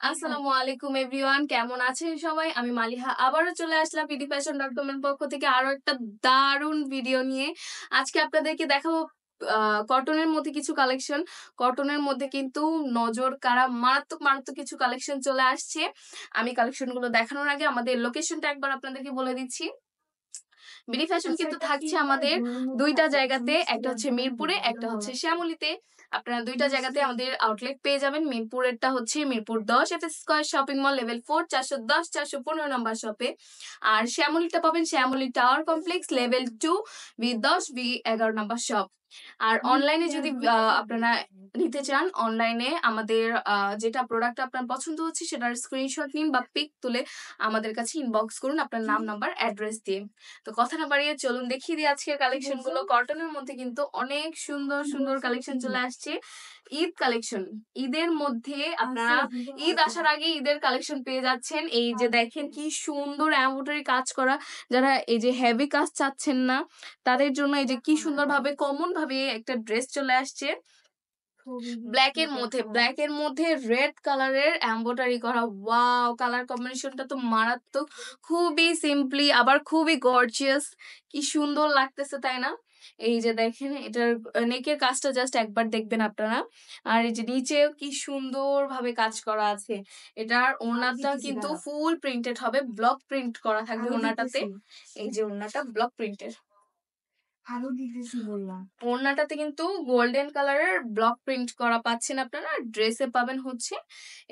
আসসালামু আলাইকুম এভরিওয়ান, কেমন আছেন সবাই? আমি মালিহা আবারও চলে আসলাম pdfashion.com এর পক্ষ থেকে আরো একটা দারুণ ভিডিও নিয়ে। আজকে আপনাদেরকে দেখাবো কটনের মধ্যে কিছু কালেকশন। কটনের মধ্যে কিন্তু নজর কাড়া মারাত্মক মারাত্মক কিছু কালেকশন চলে আসছে। আমি কালেকশনগুলো দেখানোর আগে আমাদের লোকেশনটা একবার আপনাদেরকে বলে দিচ্ছি। বিডি ফ্যাশন কিন্তু থাকছে আমাদের দুইটা জায়গাতে, একটা হচ্ছে মিরপুরে, একটা হচ্ছে শ্যামলীতে। আপনারা দুইটা জায়গাতে আমাদের আউটলেট পেয়ে যাবেন। মিরপুরেরটা হচ্ছে Mirpur 10 F square shopping mall level 4 410 415 number শপে। আর শ্যামলীটা পাবেন Shyamoli tower complex level 2 B 10 B 11 number shop. আর অনলাইনে যদি আপনারা নিতে চান, অনলাইনে আমাদের যেটা প্রোডাক্ট আপনার পছন্দ হচ্ছে সেটার স্ক্রিনশট নিন বা পিক তুলে আমাদের কাছে ইনবক্স করুন আপনার নাম নাম্বার অ্যাড্রেস দিয়ে। তো কথা না বাড়িয়ে চলুন দেখিয়ে দিই আজকের কালেকশন গুলো। কটনের মধ্যে কিন্তু অনেক সুন্দর সুন্দর কালেকশন চলে আসছে। ঈদ কালেকশন, ঈদের মধ্যে আপনারা ঈদ আসার আগে ঈদের কালেকশন পেয়ে যাচ্ছেন। এই যে দেখেন কি সুন্দর এমব্রয়ডারি কাজ করা, যারা এই যে হেভি কাজ চাচ্ছেন না তাদের জন্য এই যে কি সুন্দর ভাবে কমন ভাবে একটা ড্রেস চলে আসছে ব্ল্যাক এর মধ্যে রেড কালারের এমব্রয়ডারি করা। ওয়াও, কালার কম্বিনেশনটা তো মারাত্মক, খুবই সিম্পলি আবার খুবই গর্জিয়াস, কি সুন্দর লাগতেছে তাই না? এই যে দেখেন এটার নেকের কাজটা জাস্ট একবার দেখবেন আপনারা। আর এই যে নিচেও কি সুন্দর ভাবে কাজ করা আছে। এটার ওড়নাটা কিন্তু ফুল প্রিন্টেড হবে, ব্লক প্রিন্ট করা থাকবে ওড়নাটাতে। এই যে ওড়নাটা ব্লক প্রিন্টের, ওড়নাটাতে কিন্তু গোল্ডেন কালারের ব্লক প্রিন্ট করা পাচ্ছেন আপনারা। ড্রেসে পাবেন হচ্ছে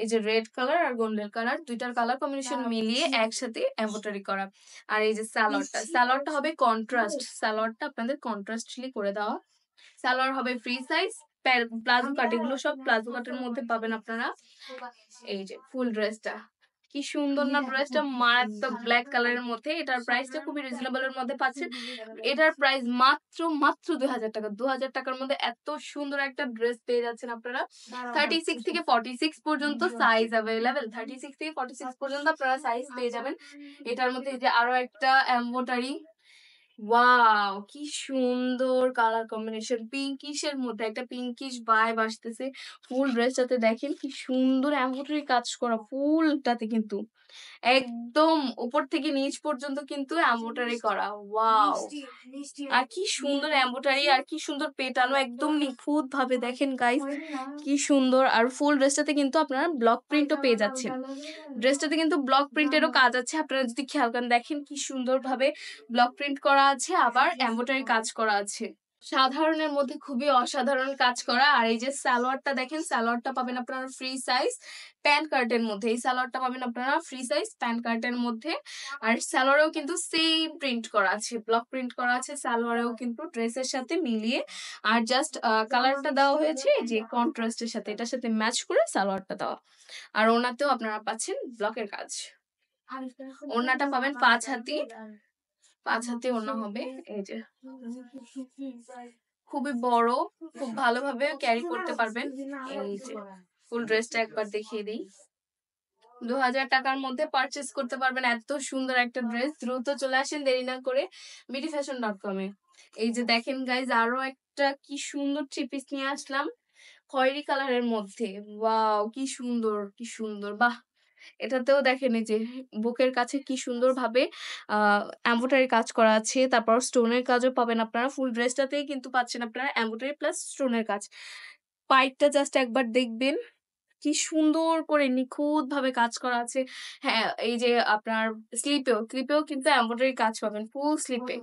এই যে রেড কালার আর গোল্ডেন কালার, দুইটার কালার কম্বিনেশন মিলিয়ে একসাথে এমব্রয়ডারি করা। আর এই যে সালোয়ারটা হবে কন্ট্রাস্ট, সালোয়ারটা আপনাদের কন্ট্রাস্টলি করে দেওয়া। সালোয়ার হবে ফ্রি সাইজ, প্লাজো কাট, এগুলো সব প্লাজো কাটের মধ্যে পাবেন আপনারা। এই যে ফুল ড্রেসটা কি সুন্দর না, ড্রেসটা মারাত্মক ব্ল্যাক কালারের মধ্যে। এটার প্রাইসটা খুবই রিজনেবল এর মধ্যে পাচ্ছেন। এটার প্রাইস মাত্র মাত্র 2000 টাকা। 2000 টাকার মধ্যে এত সুন্দর একটা ড্রেস পেয়ে যাচ্ছেন আপনারা। 36 থেকে 46 পর্যন্ত সাইজ অ্যাভেলেবেল, 36 থেকে 46 পর্যন্ত আপনারা সাইজ পেয়ে যাবেন। এটার মধ্যে যে আরো একটা এমব্রয়ডারি, ওয়াও কি সুন্দর কালার কম্বিনেশন, পিঙ্কিশের মধ্যে একটা পিঙ্কিশ ভাইব আসতেছে ফুল ড্রেসটাতে। দেখেন কি সুন্দর এমব্রয়ডারি কাজ করা ফুলটাতে, কিন্তু একদম উপর থেকে নিচ পর্যন্ত কিন্তু এমব্রয়ডারি করা। ওয়াও, আর কি সুন্দর এমব্রয়ডারি, আর কি সুন্দর পেটানো একদম নিখুঁত ভাবে। দেখেন গাইস কি সুন্দর। আর ফুল ড্রেসটাতে কিন্তু আপনারা ব্লক প্রিন্টও পেয়ে যাচ্ছেন। ড্রেসটাতে কিন্তু ব্লক প্রিন্টেরও কাজ আছে, আপনারা যদি খেয়াল করেন দেখেন কি সুন্দর ভাবে ব্লক প্রিন্ট করা আছে, আবার এমব্রয়ডারি কাজ করা আছে। সাধারণের মধ্যে খুবই অসাধারণ কাজ করা। আর এই যে সালোয়ারটা দেখেন, সালোয়ারটা পাবেন আপনারা ফ্রি সাইজ প্যান্ট কার্টের মধ্যে। এই সালোয়ারটা পাবেন আপনারা ফ্রি সাইজ প্যান্ট কার্টের মধ্যে। আর সালোয়ারেও কিন্তু সেম প্রিন্ট করা আছে, ব্লক প্রিন্ট করা আছে সালোয়ারেও কিন্তু ড্রেসের সাথে মিলিয়ে। আর জাস্ট কালারটা দেওয়া হয়েছে যে কন্ট্রাস্টের সাথে, এটার সাথে ম্যাচ করে সালোয়ারটা দেওয়া। আর ওনাতেও আপনারা পাচ্ছেন ব্লকের কাজ। ওড়নাটা পাবেন 5 হাতি, 5 হাতি ওড়না হবে। এই যে খুবই বড়, খুব ভালোভাবে ক্যারি করতে পারবেন। এই যে ফুল ড্রেসটা একবার দেখিয়ে দিই। 2000 টাকার মধ্যে পারচেজ করতে পারবেন এত সুন্দর একটা ড্রেস। দ্রুত চলে আসেন দেরি না করে bdfashion.com এ। এই যে দেখেন গাইজ আরো একটা কি সুন্দর থ্রি পিস নিয়ে আসলাম খয়েরি কালারের মধ্যে। ওয়াও কি সুন্দর, কি সুন্দর, বাহ। এটাতেও দেখেন এই যে বুকের কাছে কি সুন্দর ভাবে এমব্রয়ডারি কাজ করা আছে, তারপর স্টোনের কাজও পাবেন আপনারা। ফুল ড্রেসটাতেই কিন্তু পাচ্ছেন আপনারা এমব্রয়ডারি প্লাস স্টোনের কাজ। পাইপটা জাস্ট একবার দেখবেন কি সুন্দর করে নিখুঁত ভাবে কাজ করা আছে। হ্যাঁ, এই যে আপনার স্লিপেও কিন্তু এমব্রয়ডারি কাজ পাবেন ফুল স্লিপে।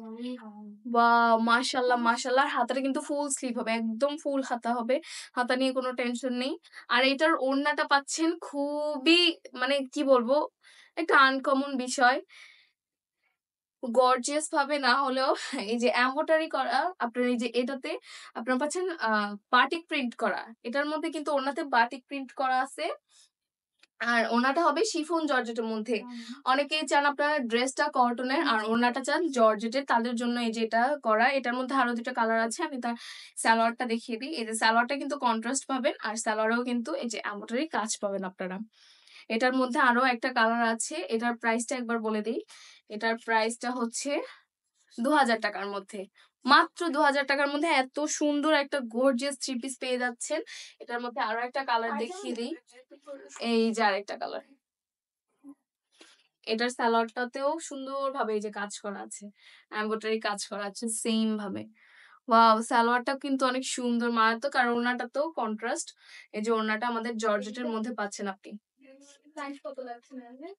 ওয়াও, মাশাআল্লাহ মাশাআল্লাহ। হাতাটা কিন্তু ফুল স্লিভ হবে, একদম ফুল হাতা হবে, হাতা নিয়ে কোনো টেনশন নেই। আর এটার ওড়নাটা পাচ্ছেন খুবই, মানে কি বলবো, একটা আনকমন বিষয়। গর্জিয়াস ভাবে না হলেও এই যে এমব্রয়ডারি করা আপনার, এই যে এটাতে আপনারা পাচ্ছেন বাটিক প্রিন্ট করা। এটার মধ্যে কিন্তু ওড়নাতে বাটিক প্রিন্ট করা আছে। আর ওড়নাটা হবে শিফন জর্জেটের মধ্যে। অনেকেই চান আপনারা ড্রেসটা কটনের আর ওড়নাটা চান জর্জেটের, তাদের জন্য এই যে এটা করা। এটার মধ্যে আরো দুটো কালার আছে, আমি তার সালোয়ারটা দেখিয়ে দিই। এই যে সালোয়ারটা কিন্তু কন্ট্রাস্ট পাবেন, আর সালোয়ারেও কিন্তু এই যে এমব্রয়ডারি কাজ পাবেন আপনারা। এটার মধ্যে আরো একটা কালার আছে, এটার প্রাইসটা একবার বলে দিই। এটার প্রাইসটা হচ্ছে 2000 টাকার মধ্যে। মাত্র ২,০০০ টাকার মধ্যে এত সুন্দর একটা গর্জিয়াস থ্রি পিস পেয়ে যাচ্ছেন। এটার মধ্যে আরো একটা কালার দেখিয়ে দিই। এই যে আরেকটা কালার। এটার সালোয়ারটাতেও সুন্দরভাবে এই যে কাজ করা আছে। এমব্রয়ডারি কাজ করা আছে সেম ভাবে। ওয়াও! সালোয়ারটাও কিন্তু অনেক সুন্দর মারাত্মক। আর ওড়নাটাতেও কন্ট্রাস্ট। এই যে ওড়নাটা আমাদের জর্জেটের মধ্যে পাচ্ছেন আপনি। প্রাইস কত লাগছে ম্যামের?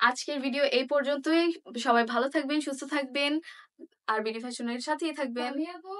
আজকের ভিডিও এই পর্যন্তই। সবাই ভালো থাকবেন, সুস্থ থাকবেন। আর বিডি ফ্যাশনের সাথেই থাকবেন। আমি আপু